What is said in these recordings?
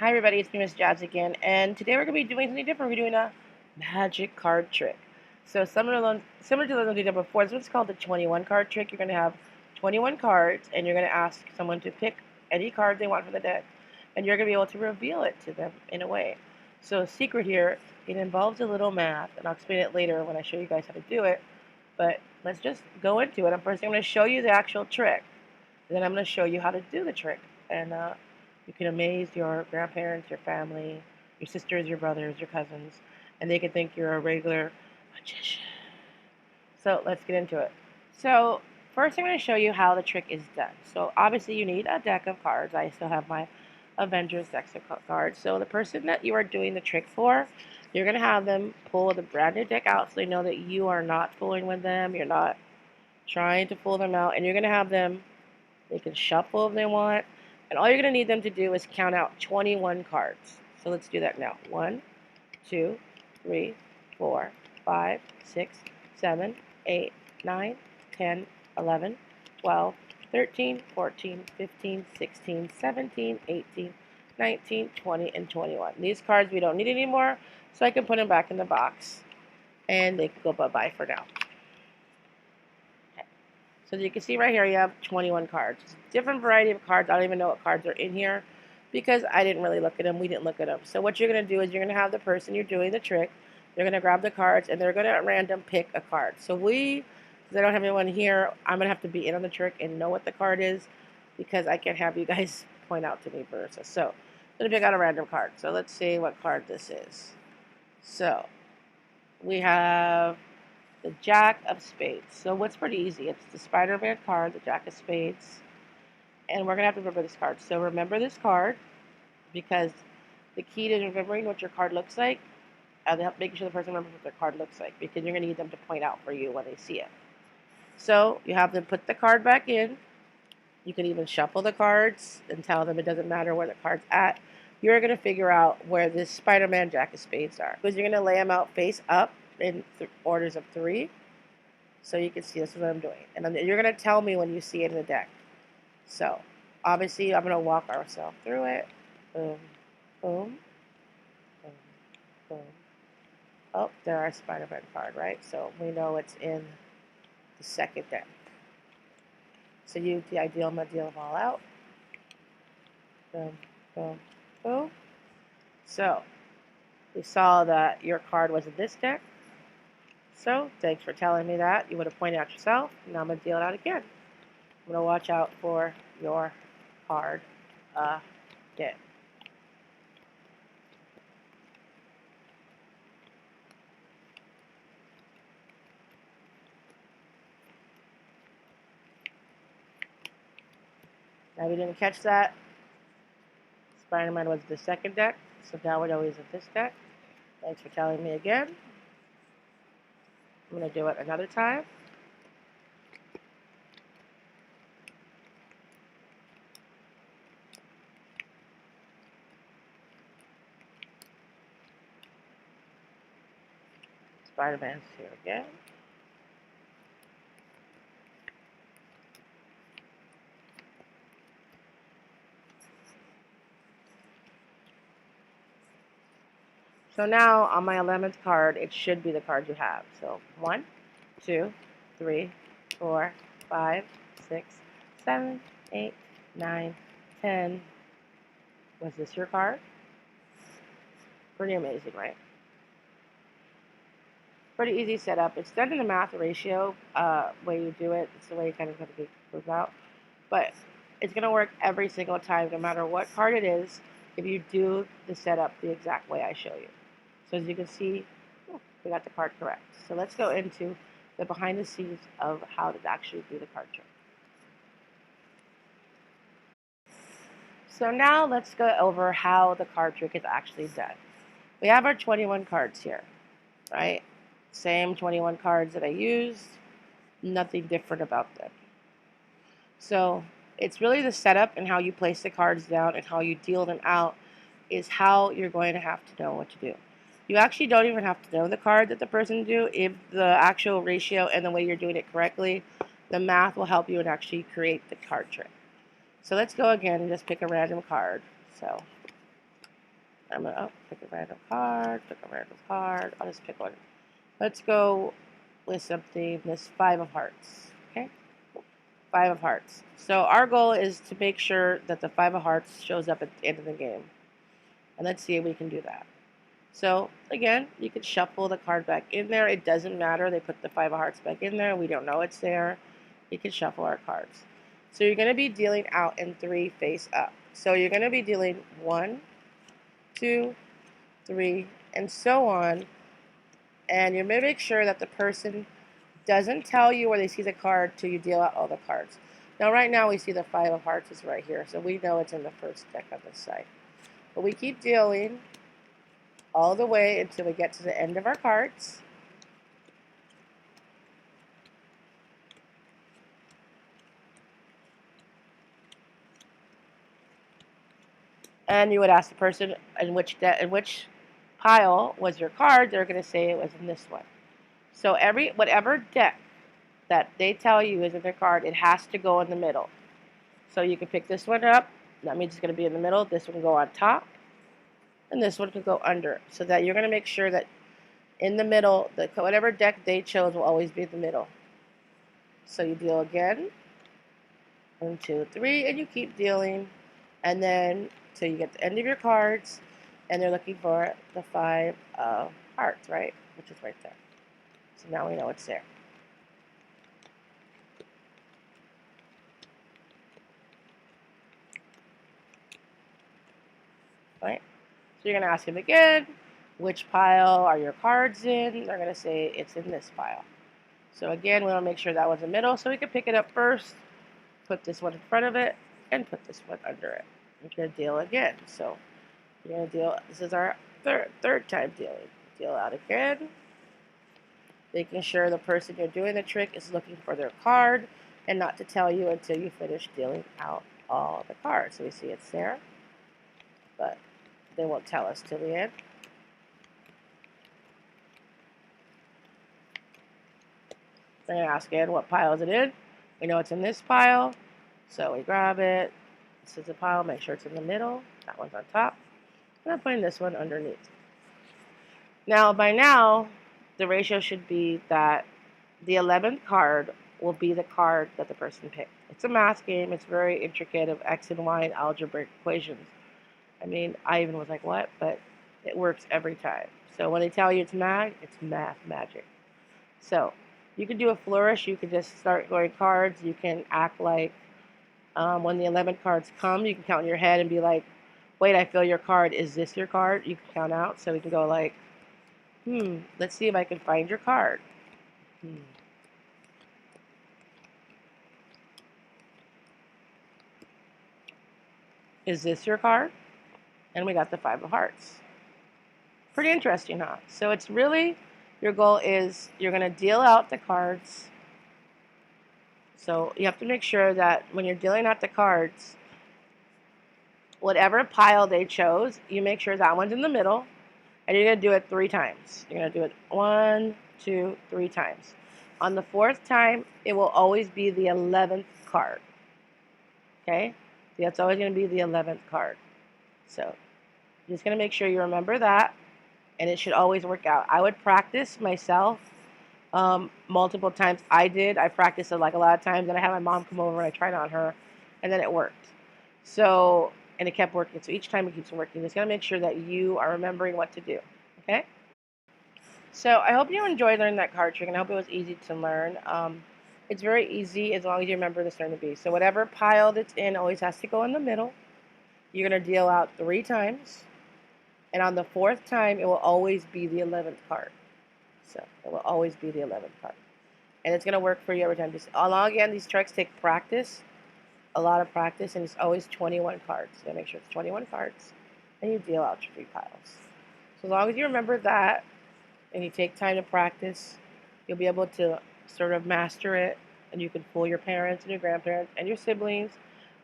Hi everybody, it's me, Miss Jazz again, and today we're going to be doing something different. We're doing a magic card trick. So similar to the ones we did before, this one's called the 21 card trick. You're going to have 21 cards, and you're going to ask someone to pick any card they want from the deck, and you're going to be able to reveal it to them in a way. So secret here, it involves a little math, and I'll explain it later when I show you guys how to do it, but let's just go into it. First, I'm going to show you the actual trick, and then I'm going to show you how to do the trick, and you can amaze your grandparents, your family, your sisters, your brothers, your cousins, and they can think you're a regular magician. So let's get into it. So first I'm going to show you how the trick is done. So obviously you need a deck of cards. I still have my Avengers decks of cards. So the person that you are doing the trick for, you're going to have them pull the brand new deck out so they know that you are not fooling with them. You're not trying to pull them out. And you're going to have them, they can shuffle if they want. And all you're going to need them to do is count out 21 cards. So let's do that now. 1, 2, 3, 4, 5, 6, 7, 8, 9, 10, 11, 12, 13, 14, 15, 16, 17, 18, 19, 20, and 21. These cards we don't need anymore, so I can put them back in the box. And they can go bye-bye for now. So you can see right here, you have 21 cards. Different variety of cards. I don't even know what cards are in here because I didn't really look at them. We didn't look at them. So what you're going to do is you're going to have the person you're doing the trick. They're going to grab the cards and they're going to at random pick a card. So because I don't have anyone here, I'm going to have to be in on the trick and know what the card is because I can't have you guys point out to me first. So I'm going to pick out a random card. So let's see what card this is. So we have the Jack of Spades. So what's pretty easy? It's the Spider-Man card, the Jack of Spades. And we're going to have to remember this card. So remember this card because the key to remembering what your card looks like, making sure the person remembers what their card looks like because you're going to need them to point out for you when they see it. So you have them put the card back in. You can even shuffle the cards and tell them it doesn't matter where the card's at. You're going to figure out where this Spider-Man Jack of Spades are. Because you're going to lay them out face up in orders of 3. So you can see this is what I'm doing. And then you're going to tell me when you see it in the deck. So obviously I'm going to walk ourselves through it. Boom, boom, boom, boom. Oh, there our Spider-Man card, right? So we know it's in the second deck. So use the ideal, I'm going to deal them all out. Boom, boom, boom. So we saw that your card was in this deck. So thanks for telling me that. You would have pointed out yourself. Now I'm going to deal it out again. I'm going to watch out for your card again. Now we didn't catch that. Spider-Man was the second deck, so now we know he's in this deck. Thanks for telling me again. I'm going to do it another time. Spider-Man's here again. So now on my 11th card, it should be the card you have. So 1, 2, 3, 4, 5, 6, 7, 8, 9, 10. Was this your card? Pretty amazing, right? Pretty easy setup. It's done in the math ratio way you do it. It's the way you kind of have to prove out. But it's going to work every single time, no matter what card it is, if you do the setup the exact way I show you. So as you can see, we got the card correct. So let's go into the behind the scenes of how to actually do the card trick. So now let's go over how the card trick is actually done. We have our 21 cards here, right? Same 21 cards that I used, nothing different about them. So it's really the setup and how you place the cards down and how you deal them out is how you're going to have to know what to do. You actually don't even have to know the card that the person do. If the actual ratio and the way you're doing it correctly, the math will help you and actually create the card trick. So let's go again and just pick a random card. So I'm going to pick a random card, pick a random card. I'll just pick one. Let's go with something, this 5 of Hearts. Okay? 5 of Hearts. So our goal is to make sure that the 5 of Hearts shows up at the end of the game. And let's see if we can do that. So again, you can shuffle the card back in there. It doesn't matter. They put the 5 of Hearts back in there. We don't know it's there. You can shuffle our cards. So you're going to be dealing out in 3 face up. So you're going to be dealing 1, 2, 3, and so on. And you're going to make sure that the person doesn't tell you where they see the card till you deal out all the cards. Now right now we see the 5 of Hearts is right here. So we know it's in the first deck on this side. But we keep dealing all the way until we get to the end of our cards. And you would ask the person in which pile was your card. They're going to say it was in this one. So whatever deck that they tell you is in their card, it has to go in the middle. So you can pick this one up. That means it's going to be in the middle. This one can go on top. And this one can go under. So that you're going to make sure that in the middle, whatever deck they chose will always be in the middle. So you deal again. 1, 2, 3, and you keep dealing. And then till you get the end of your cards. And they're looking for the 5 of Hearts, right? Which is right there. So now we know it's there. Right? So you're going to ask them again, which pile are your cards in? They're going to say it's in this pile. So again, we want to make sure that one's in the middle. So we can pick it up first, put this one in front of it, and put this one under it. You're going to deal again. So you're going to deal, this is our third time dealing. Deal out again. Making sure the person you're doing the trick is looking for their card and not to tell you until you finish dealing out all the cards. So we see it's there, but they won't tell us till the end. They're going to ask again, what pile is it in? We know it's in this pile, so we grab it. This is a pile, make sure it's in the middle. That one's on top. And I'm putting this one underneath. Now, by now, the ratio should be that the 11th card will be the card that the person picked. It's a math game. It's very intricate of X and Y and algebraic equations. I mean, I even was like, what? But it works every time. So when they tell you it's math magic. So you can do a flourish. You can just start going cards. You can act like when the 11 cards come, you can count in your head and be like, wait, I feel your card. Is this your card? You can count out. So we can go like, let's see if I can find your card. Is this your card? And we got the 5 of Hearts. Pretty interesting, huh? So it's really, your goal is you're going to deal out the cards. So you have to make sure that when you're dealing out the cards, whatever pile they chose, you make sure that one's in the middle. And you're going to do it 3 times. You're going to do it 1, 2, 3 times. On the 4th time, it will always be the 11th card. Okay? That's always going to be the 11th card. So you're just going to make sure you remember that. And it should always work out. I would practice myself multiple times. I practiced it like a lot of times. And I had my mom come over and I tried on her. And then it worked. So, and it kept working. So each time it keeps working. Just got to make sure that you are remembering what to do. Okay? So I hope you enjoyed learning that card trick. And I hope it was easy to learn. It's very easy as long as you remember the turn to be. So whatever pile that's in always has to go in the middle. You're going to deal out 3 times. And on the 4th time, it will always be the 11th card. So it will always be the 11th card. And it's going to work for you every time. Just again, these tricks take practice, a lot of practice, and it's always 21 cards. So make sure it's 21 cards, and you deal out your 3 piles. So as long as you remember that, and you take time to practice, you'll be able to sort of master it, and you can fool your parents and your grandparents and your siblings,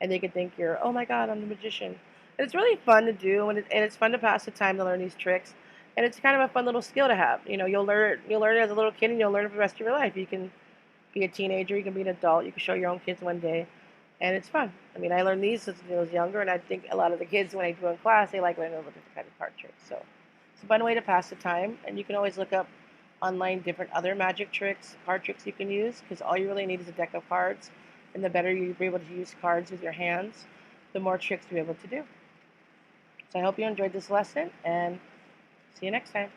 and they can think you're, oh my God, I'm the magician. And it's really fun to do, and it's fun to pass the time to learn these tricks. And it's kind of a fun little skill to have. You know, you'll learn it as a little kid, and you'll learn it for the rest of your life. You can be a teenager, you can be an adult, you can show your own kids one day. and it's fun. I mean, I learned these since I was younger, and I think a lot of the kids, when I do in class, they like learning about different kind of card tricks. So it's a fun way to pass the time, and you can always look up online different other magic tricks, card tricks you can use, because all you really need is a deck of cards, and the better you're able to use cards with your hands, the more tricks you're able to do. So I hope you enjoyed this lesson, and see you next time.